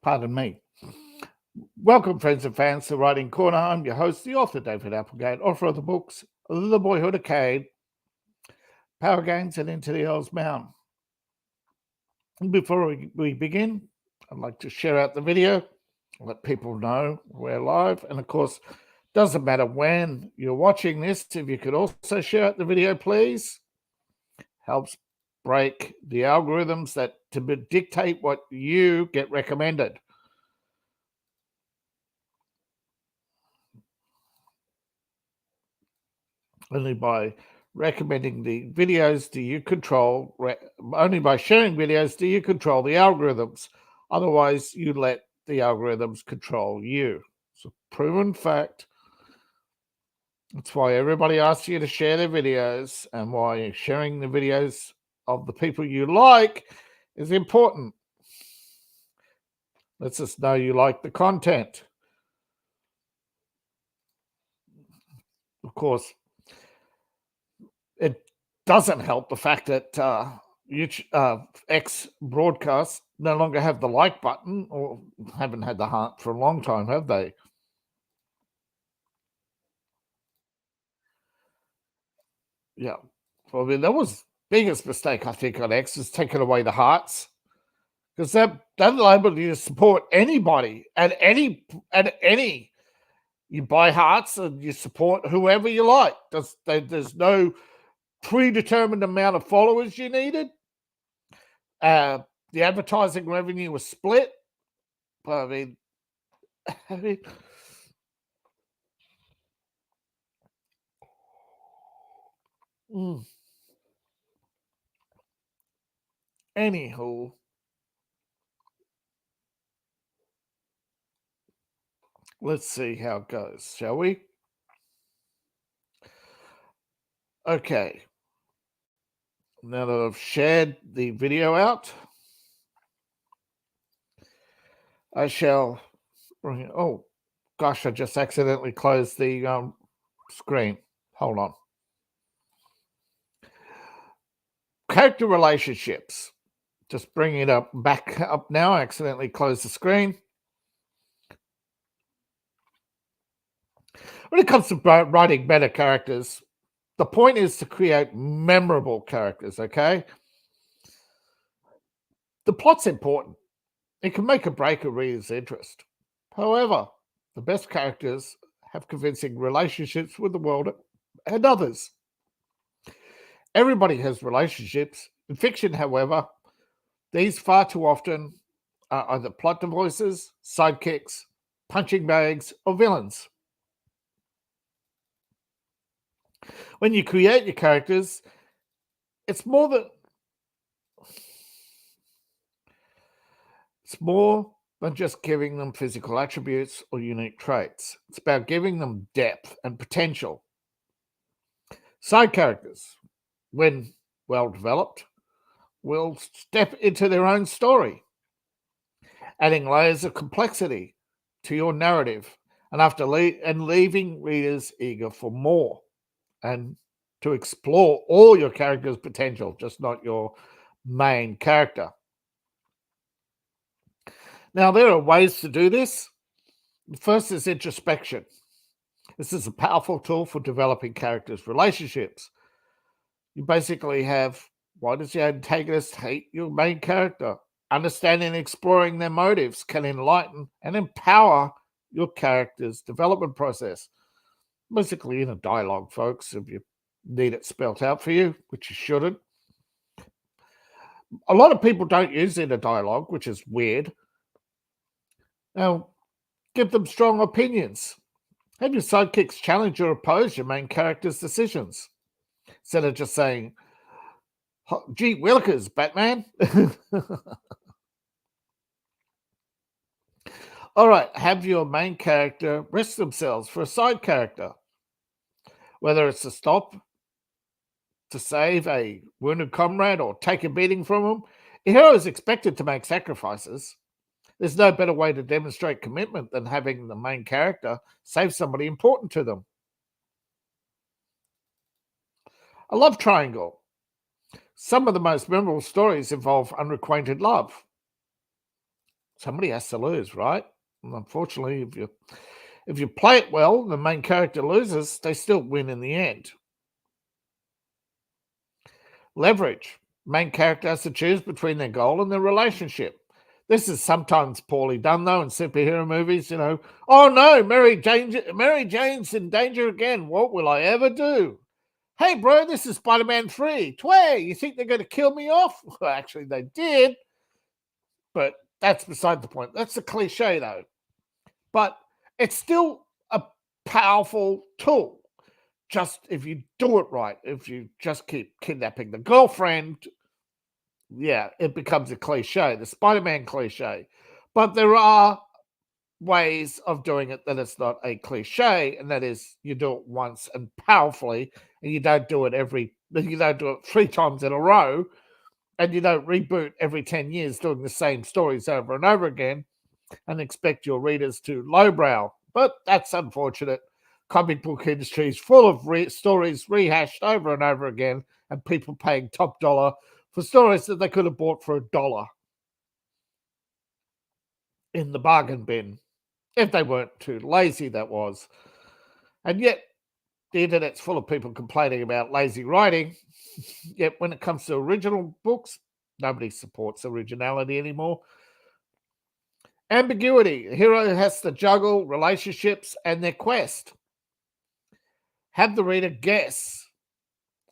Pardon me. Welcome, friends and fans, to Writing Corner. I'm your host, the author, David Applegate, author of the books The Boyhood Arcade, Power Games, and Into the Owl's Mound. Before we begin, I'd like to share out the video, let people know we're live. And of course, doesn't matter when you're watching this, if you could also share out the video, please. Helps break the algorithms that to dictate what you get recommended. Only by recommending the videos do you control, only by sharing videos do you control the algorithms. Otherwise, you let the algorithms control you. It's a proven fact. That's why everybody asks you to share their videos, and why sharing the videos of the people you like is important. Lets us know you like the content. Of course, it doesn't help the fact that X broadcasts no longer have the like button, or haven't had the heart for a long time, have they? Yeah. Well, I mean, that was biggest mistake, I think, on X, is taking away the hearts. Because that label you to support anybody at any you buy hearts and you support whoever you like. There's no predetermined amount of followers you needed. The advertising revenue was split. I mean, anywho, let's see how it goes, shall we? Okay. Now that I've shared the video out, I shall bring it. Oh, gosh, I just accidentally closed the screen. Hold on. Character relationships. Just bringing it back up now. I accidentally closed the screen. When it comes to writing better characters, the point is to create memorable characters, okay? The plot's important. It can make or break a reader's interest. However, the best characters have convincing relationships with the world and others. Everybody has relationships. In fiction, however, these far too often are either plot devices, sidekicks, punching bags, or villains. When you create your characters, it's more than just giving them physical attributes or unique traits. It's about giving them depth and potential. Side characters, when well developed, will step into their own story, adding layers of complexity to your narrative, and leaving readers eager for more, and to explore all your character's potential, just not your main character. Now, there are ways to do this. The first is introspection. This is a powerful tool for developing characters' relationships. You basically have, why does your antagonist hate your main character? Understanding and exploring their motives can enlighten and empower your character's development process. Basically in a dialogue, folks, if you need it spelt out for you, which you shouldn't. A lot of people don't use inner dialogue, which is weird. Now, give them strong opinions. Have your sidekicks challenge or oppose your main character's decisions, instead of just saying, gee willikers, Batman. All right, have your main character risk themselves for a side character, whether it's to stop to save a wounded comrade or take a beating from him. A hero is expected to make sacrifices. There's no better way to demonstrate commitment than having the main character save somebody important to them. A love triangle. Some of the most memorable stories involve unrequited love. Somebody has to lose, right? And unfortunately, if you play it well, the main character loses, they still win in the end. Leverage. Main character has to choose between their goal and their relationship. This is sometimes poorly done, though, in superhero movies. Oh no, Mary Jane's in danger again. What will I ever do? Hey, bro, this is Spider-Man 3. Tway, you think they're going to kill me off? Well, actually, they did. But that's beside the point. That's a cliche, though. But it's still a powerful tool. Just if you do it right, if you just keep kidnapping the girlfriend, yeah, it becomes a cliche, the Spider-Man cliche. But there are ways of doing it that it's not a cliche, and that is you do it once and powerfully, and you don't do it 3 times in a row, and you don't reboot every 10 years doing the same stories over and over again and expect your readers to lowbrow. But that's unfortunate. Comic book industry is full of stories rehashed over and over again, and people paying top dollar for stories that they could have bought for $1 in the bargain bin, if they weren't too lazy, that was. And yet, the internet's full of people complaining about lazy writing. Yet, when it comes to original books, nobody supports originality anymore. Ambiguity. The hero has to juggle relationships and their quest. Have the reader guess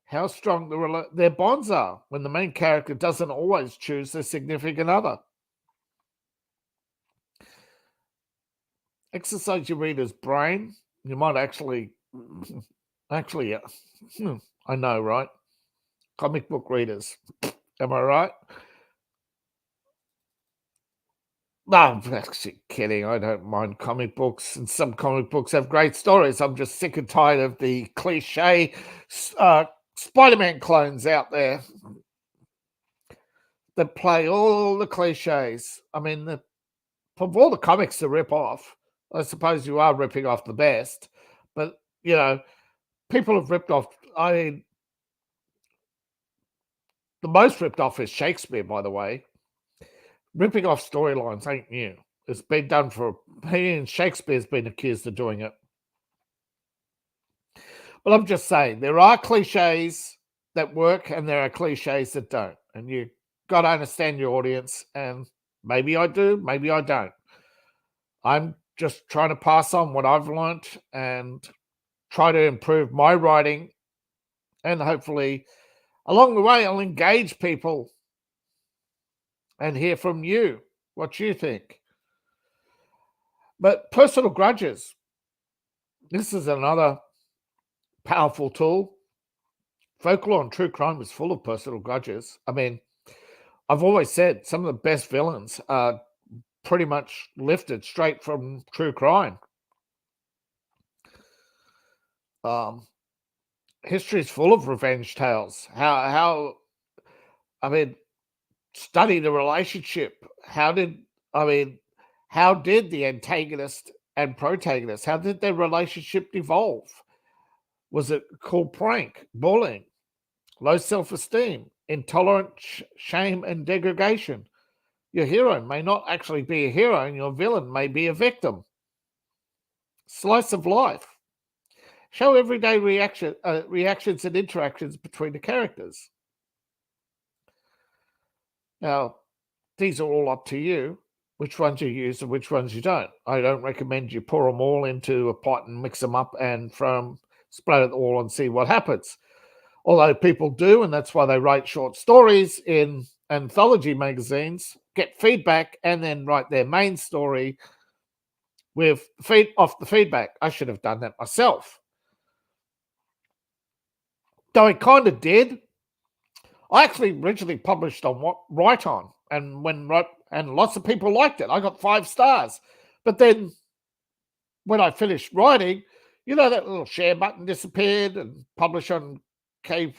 how strong their bonds are when the main character doesn't always choose their significant other. Exercise your reader's brain. You might actually, I know, right? Comic book readers. Am I right? No, I'm actually kidding. I don't mind comic books, and some comic books have great stories. I'm just sick and tired of the cliche Spider-Man clones out there that play all the cliches. I mean, of all the comics to rip off, I suppose you are ripping off the best, but people have ripped off. I mean, the most ripped off is Shakespeare, by the way. Ripping off storylines ain't new. It's been done Shakespeare's been accused of doing it. But I'm just saying, there are cliches that work and there are cliches that don't. And you got to understand your audience. And maybe I do, maybe I don't. I'm just trying to pass on what I've learned and try to improve my writing. And hopefully, along the way, I'll engage people and hear from you what you think. But personal grudges. This is another powerful tool. Folklore and true crime is full of personal grudges. I mean, I've always said some of the best villains are pretty much lifted straight from true crime. History is full of revenge tales. Study the relationship. How did the antagonist and protagonist, how did their relationship evolve? Was it called prank, bullying, low self-esteem, intolerant shame and degradation? Your hero may not actually be a hero and your villain may be a victim. Slice of life. Show everyday reactions and interactions between the characters. Now, these are all up to you, which ones you use and which ones you don't. I don't recommend you pour them all into a pot and mix them up and spread it all and see what happens. Although people do, and that's why they write short stories in anthology magazines, get feedback, and then write their main story with off the feedback. I should have done that myself. Though I kind of did. I actually originally published on Write On, and lots of people liked it. I got 5 stars. But then when I finished writing, that little share button disappeared, and publish on and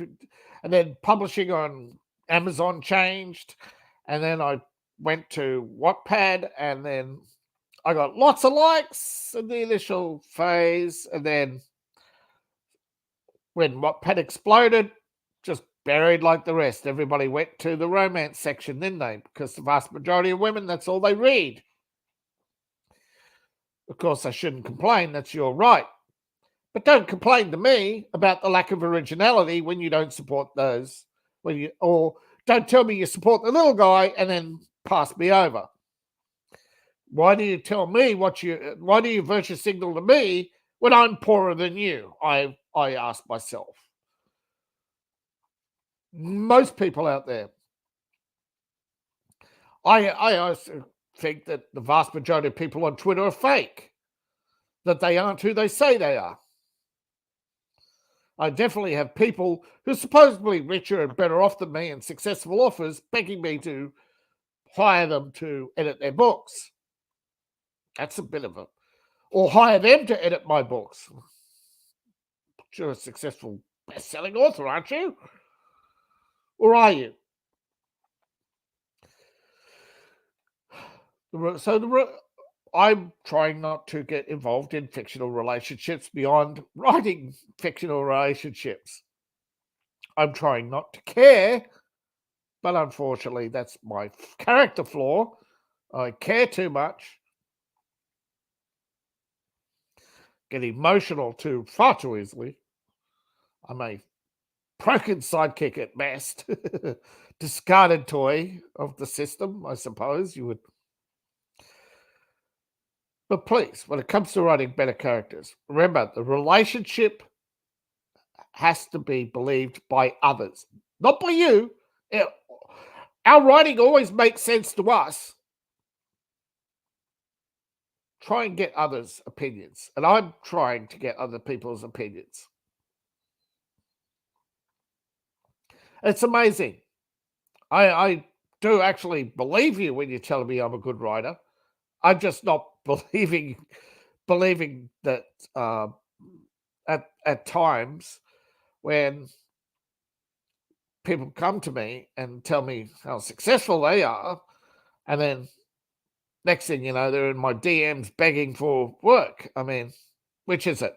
then publishing on Amazon changed, and then I went to Wattpad, and then I got lots of likes in the initial phase, and then when Wattpad exploded, just buried like the rest. Everybody went to the romance section, didn't they? Because the vast majority of women, that's all they read. Of course, I shouldn't complain. That's your right. But don't complain to me about the lack of originality when you don't support those. Or don't tell me you support the little guy and then pass me over. Why do you tell me why do you virtue signal to me when I'm poorer than you? I ask myself. Most people out there. I also think that the vast majority of people on Twitter are fake, that they aren't who they say they are. I definitely have people who are supposedly richer and better off than me and successful offers begging me to hire them to edit their books. That's a bit of a... Or hire them to edit my books. You're a successful best-selling author, aren't you? Or are you? I'm trying not to get involved in fictional relationships beyond writing fictional relationships. I'm trying not to care, but unfortunately, that's my character flaw. I care too much, get emotional far too easily. I'm a broken sidekick at best, discarded toy of the system, I suppose you would. But please, when it comes to writing better characters, remember the relationship has to be believed by others, not by you. Our writing always makes sense to us. Try and get others' opinions. And I'm trying to get other people's opinions. It's amazing. I do actually believe you when you're telling me I'm a good writer. I'm just not believing that at times when people come to me and tell me how successful they are, and then next thing you know, they're in my DMs begging for work. I mean, which is it?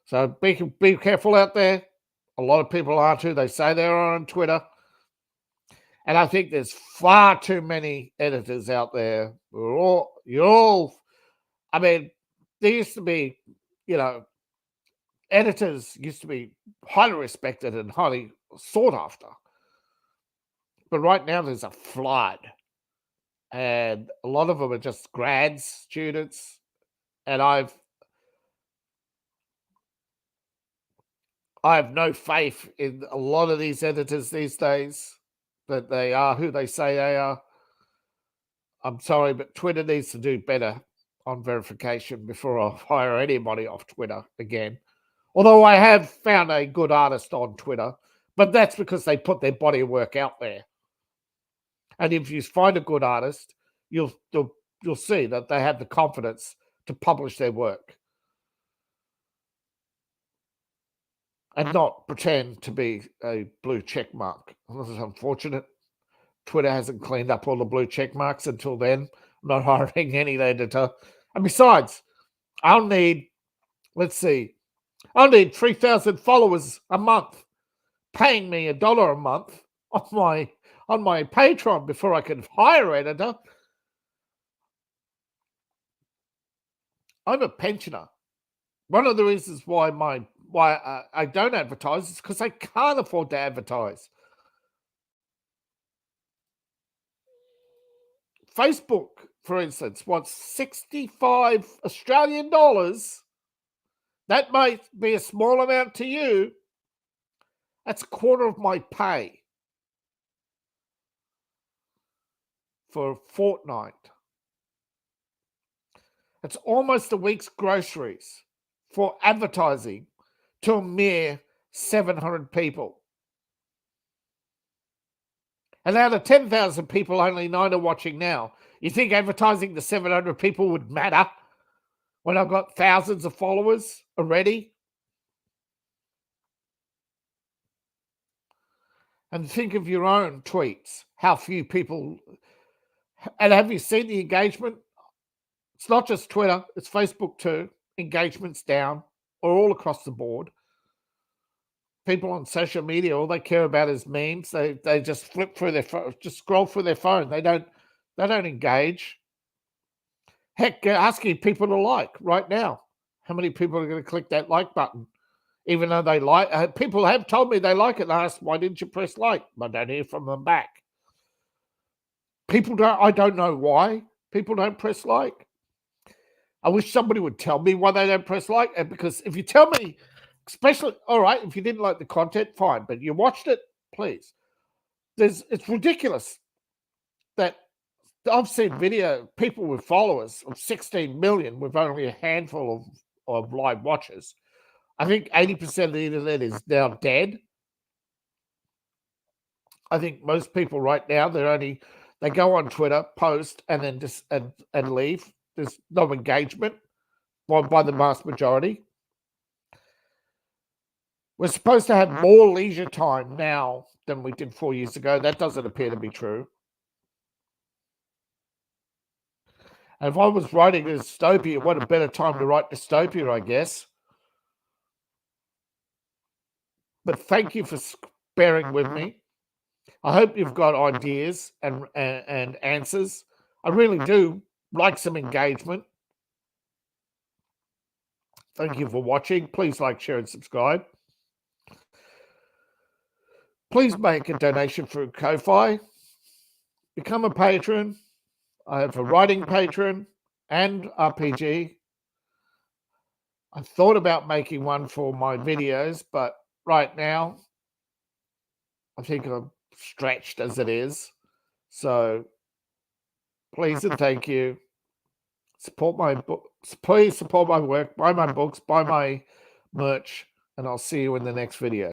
So be careful out there. A lot of people aren't who they say they are on Twitter. And I think there's far too many editors out there. I mean, there used to be, editors used to be highly respected and highly sought after. But right now there's a flood. And a lot of them are just grad students. And I have no faith in a lot of these editors these days, that they are who they say they are. I'm sorry, but Twitter needs to do better on verification before I hire anybody off Twitter again. Although I have found a good artist on Twitter, but that's because they put their body of work out there. And if you find a good artist, you'll see that they have the confidence to publish their work and not pretend to be a blue check mark. This is unfortunate. Twitter hasn't cleaned up all the blue check marks until then. I'm not hiring any editor. And besides, I'll need 3,000 followers a month paying me $1 a month on my Patreon before I can hire an editor. I'm a pensioner. One of the reasons why I don't advertise is because I can't afford to advertise. Facebook, for instance, wants 65 Australian dollars. That might be a small amount to you. That's a quarter of my pay for a fortnight. It's almost a week's groceries for advertising to a mere 700 people. And out of 10,000 people, only 9 are watching now. You think advertising to 700 people would matter when I've got thousands of followers already? And think of your own tweets, how few people... And have you seen the engagement? It's not just Twitter, it's Facebook too. Engagement's down, or all across the board. people on social media, all they care about is memes. They just flip through their phone, just scroll through their phone. They don't engage. Heck, asking people to like right now. How many people are going to click that like button? Even though they like, people have told me they like it and asked, why didn't you press like? I don't hear from them back. People don't, I don't know why people don't press like. I wish somebody would tell me why they don't press like. And because if you tell me, especially, all right, if you didn't like the content, fine, but you watched it, please. It's ridiculous that I've seen people with followers of 16 million with only a handful of live watchers. I think 80% of the internet is now dead. I think most people right now, they go on Twitter, post, and then just and leave. There's no engagement by the vast majority. We're supposed to have more leisure time now than we did 4 years ago. That doesn't appear to be true. And if I was writing a dystopia, what a better time to write dystopia, I guess. But thank you for bearing with me. I hope you've got ideas and answers. I really do like some engagement. Thank you for watching. Please like, share, and subscribe. Please make a donation through Ko-Fi. Become a patron. I have a writing patron and RPG. I thought about making one for my videos, but right now I think I'm stretched as it is. So please and thank you. Support my book. Please support my work. Buy my books. Buy my merch. And I'll see you in the next video.